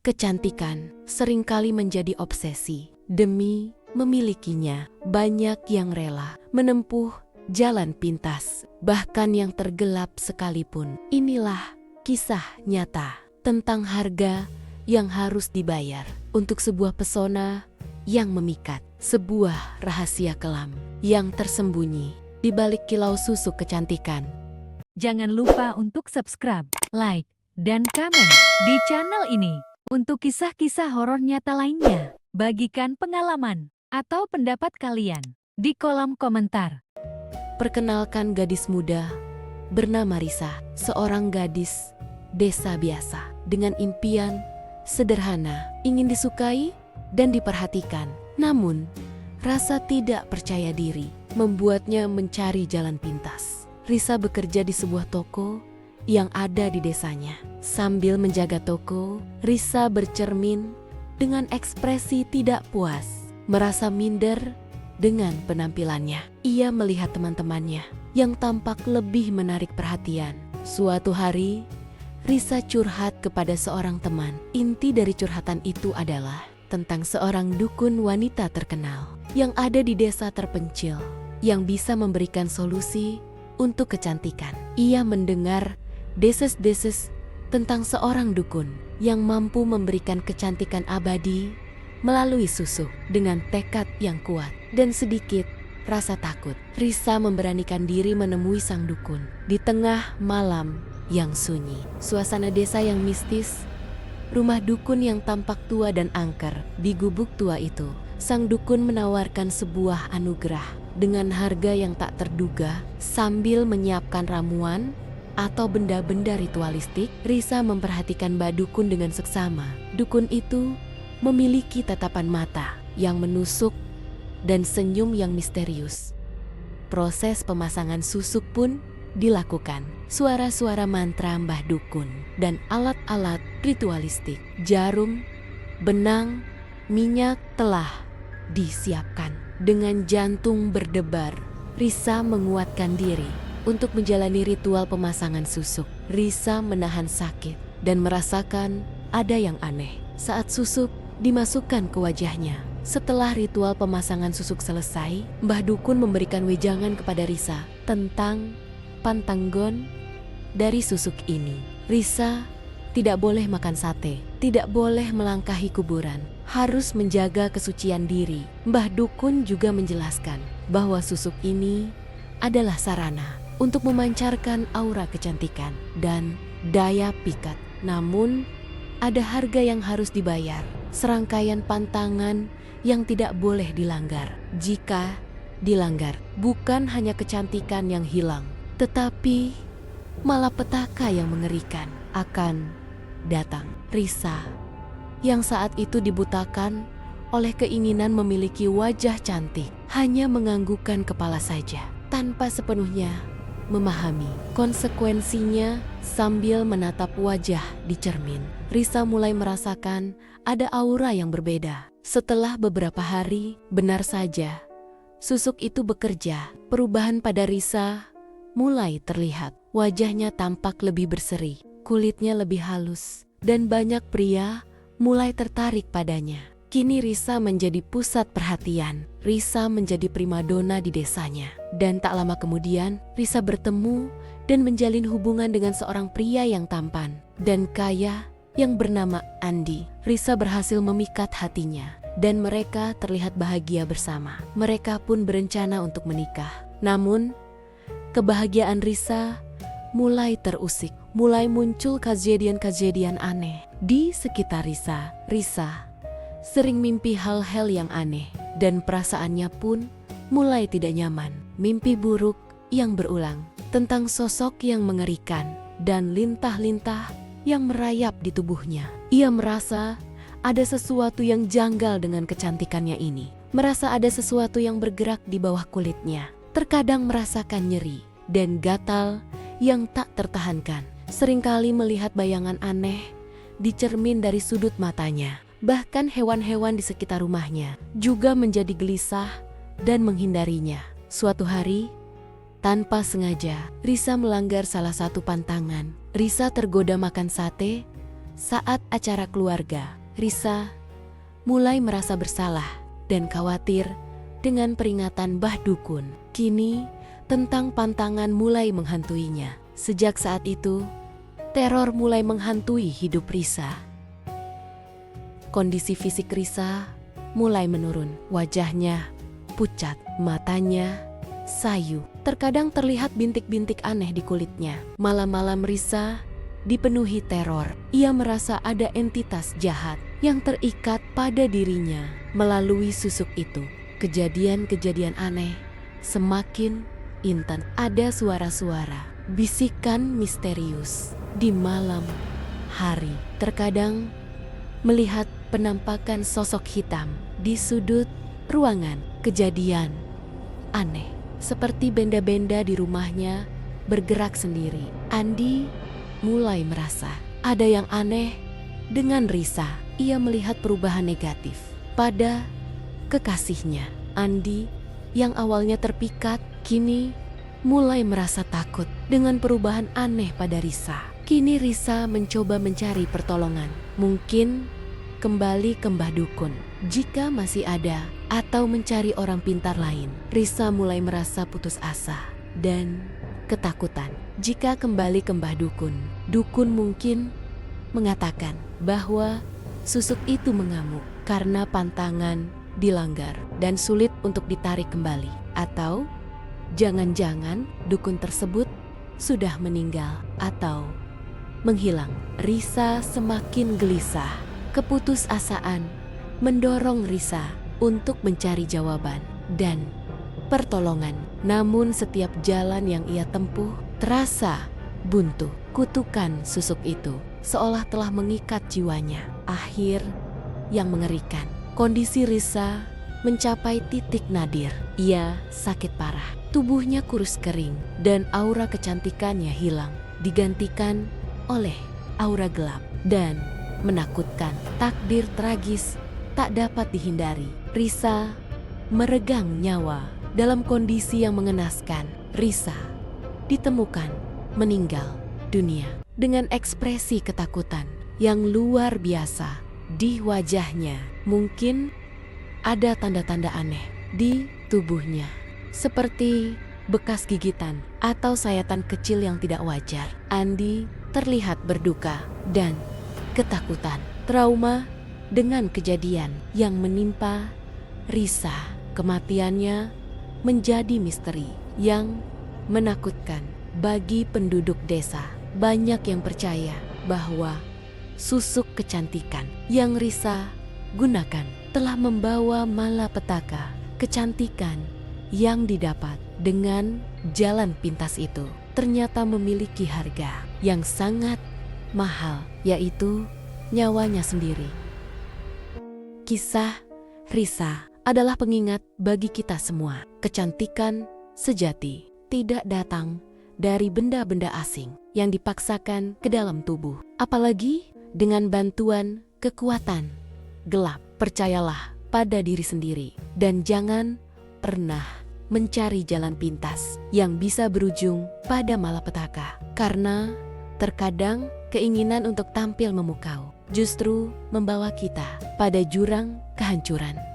Kecantikan seringkali menjadi obsesi. Demi memilikinya, banyak yang rela menempuh jalan pintas, bahkan yang tergelap sekalipun. Inilah kisah nyata tentang harga yang harus dibayar untuk sebuah pesona yang memikat, sebuah rahasia kelam yang tersembunyi di balik kilau susuk kecantikan. Jangan lupa untuk subscribe, like, dan komen di channel ini. Untuk kisah-kisah horor nyata lainnya, bagikan pengalaman atau pendapat kalian di kolom komentar. Perkenalkan gadis muda bernama Risa, seorang gadis desa biasa dengan impian sederhana, ingin disukai dan diperhatikan. Namun, rasa tidak percaya diri membuatnya mencari jalan pintas. Risa bekerja di sebuah toko yang ada di desanya. Sambil menjaga toko, Risa bercermin dengan ekspresi tidak puas, merasa minder dengan penampilannya. Ia melihat teman-temannya yang tampak lebih menarik perhatian. Suatu hari, Risa curhat kepada seorang teman. Inti dari curhatan itu adalah tentang seorang dukun wanita terkenal yang ada di desa terpencil yang bisa memberikan solusi untuk kecantikan. Ia mendengar deses-deses tentang seorang dukun yang mampu memberikan kecantikan abadi melalui susu. Dengan tekad yang kuat dan sedikit rasa takut, Risa memberanikan diri menemui sang dukun. Di tengah malam yang sunyi, suasana desa yang mistis, rumah dukun yang tampak tua dan angker. Di gubuk tua itu, sang dukun menawarkan sebuah anugerah dengan harga yang tak terduga. Sambil menyiapkan ramuan atau benda-benda ritualistik, Risa memperhatikan Mbak Dukun dengan seksama. Dukun itu memiliki tatapan mata yang menusuk dan senyum yang misterius. Proses pemasangan susuk pun dilakukan. Suara-suara mantra Mbah Dukun dan alat-alat ritualistik, jarum, benang, minyak telah disiapkan. Dengan jantung berdebar, Risa menguatkan diri untuk menjalani ritual pemasangan susuk. Risa menahan sakit dan merasakan ada yang aneh saat susuk dimasukkan ke wajahnya. Setelah ritual pemasangan susuk selesai, Mbah Dukun memberikan wejangan kepada Risa tentang pantanggon dari susuk ini. Risa tidak boleh makan sate, tidak boleh melangkahi kuburan, harus menjaga kesucian diri. Mbah Dukun juga menjelaskan bahwa susuk ini adalah sarana untuk memancarkan aura kecantikan dan daya pikat. Namun, ada harga yang harus dibayar, serangkaian pantangan yang tidak boleh dilanggar. Jika dilanggar, bukan hanya kecantikan yang hilang, tetapi malapetaka yang mengerikan akan datang. Risa yang saat itu dibutakan oleh keinginan memiliki wajah cantik, hanya menganggukkan kepala saja tanpa sepenuhnya memahami konsekuensinya. Sambil menatap wajah di cermin, Risa mulai merasakan ada aura yang berbeda. Setelah beberapa hari, benar saja susuk itu bekerja. Perubahan pada Risa mulai terlihat. Wajahnya tampak lebih berseri, kulitnya lebih halus, dan banyak pria mulai tertarik padanya. Kini Risa menjadi pusat perhatian. Risa menjadi primadona di desanya. Dan tak lama kemudian, Risa bertemu dan menjalin hubungan dengan seorang pria yang tampan dan kaya yang bernama Andi. Risa berhasil memikat hatinya dan mereka terlihat bahagia bersama. Mereka pun berencana untuk menikah. Namun, kebahagiaan Risa mulai terusik. Mulai muncul kejadian-kejadian aneh di sekitar Risa. Risa sering mimpi hal-hal yang aneh dan perasaannya pun mulai tidak nyaman. Mimpi buruk yang berulang tentang sosok yang mengerikan dan lintah-lintah yang merayap di tubuhnya. Ia merasa ada sesuatu yang janggal dengan kecantikannya ini. Merasa ada sesuatu yang bergerak di bawah kulitnya. Terkadang merasakan nyeri dan gatal yang tak tertahankan. Seringkali melihat bayangan aneh di cermin dari sudut matanya. Bahkan hewan-hewan di sekitar rumahnya juga menjadi gelisah dan menghindarinya. Suatu hari, tanpa sengaja, Risa melanggar salah satu pantangan. Risa tergoda makan sate Saat acara keluarga, Risa mulai merasa bersalah dan khawatir dengan peringatan Mbah Dukun. Kini, tentang pantangan mulai menghantuinya. Sejak saat itu, teror mulai menghantui hidup Risa. Kondisi fisik Risa mulai menurun. Wajahnya pucat, matanya sayu. Terkadang terlihat bintik-bintik aneh di kulitnya. Malam-malam Risa dipenuhi teror. Ia merasa ada entitas jahat yang terikat pada dirinya melalui susuk itu. Kejadian-kejadian aneh semakin intens. Ada suara-suara, bisikan misterius di malam hari. Terkadang melihat penampakan sosok hitam di sudut ruangan. Kejadian aneh seperti benda-benda di rumahnya bergerak sendiri. Andi mulai merasa ada yang aneh dengan Risa. Ia melihat perubahan negatif pada kekasihnya. Andi yang awalnya terpikat kini mulai merasa takut dengan perubahan aneh pada Risa. Kini Risa mencoba mencari pertolongan. Mungkin kembali ke Mbah Dukun jika masih ada, atau mencari orang pintar lain. Risa mulai merasa putus asa dan ketakutan. Jika kembali ke Mbah Dukun, Dukun mungkin mengatakan bahwa susuk itu mengamuk karena pantangan dilanggar dan sulit untuk ditarik kembali. Atau jangan-jangan dukun tersebut sudah meninggal atau menghilang. Risa semakin gelisah. Keputusasaan mendorong Risa untuk mencari jawaban dan pertolongan. Namun setiap jalan yang ia tempuh terasa buntu. Kutukan susuk itu seolah telah mengikat jiwanya. Akhir yang mengerikan. Kondisi Risa mencapai titik nadir. Ia sakit parah. Tubuhnya kurus kering dan aura kecantikannya hilang, digantikan oleh aura gelap dan menakutkan. Takdir tragis tak dapat dihindari. Risa meregang nyawa dalam kondisi yang mengenaskan. Risa ditemukan meninggal dunia dengan ekspresi ketakutan yang luar biasa di wajahnya. Mungkin ada tanda-tanda aneh di tubuhnya, seperti bekas gigitan atau sayatan kecil yang tidak wajar. Andi terlihat berduka dan ketakutan. Trauma dengan kejadian yang menimpa Risa. Kematiannya menjadi misteri yang menakutkan bagi penduduk desa. Banyak yang percaya bahwa susuk kecantikan yang Risa gunakan telah membawa malapetaka. Kecantikan yang didapat dengan jalan pintas itu ternyata memiliki harga yang sangat mahal, yaitu nyawanya sendiri. Kisah Risa adalah pengingat bagi kita semua. Kecantikan sejati tidak datang dari benda-benda asing yang dipaksakan ke dalam tubuh, apalagi dengan bantuan kekuatan gelap. Percayalah pada diri sendiri dan jangan pernah mencari jalan pintas yang bisa berujung pada malapetaka. Karena terkadang keinginan untuk tampil memukau justru membawa kita pada jurang kehancuran.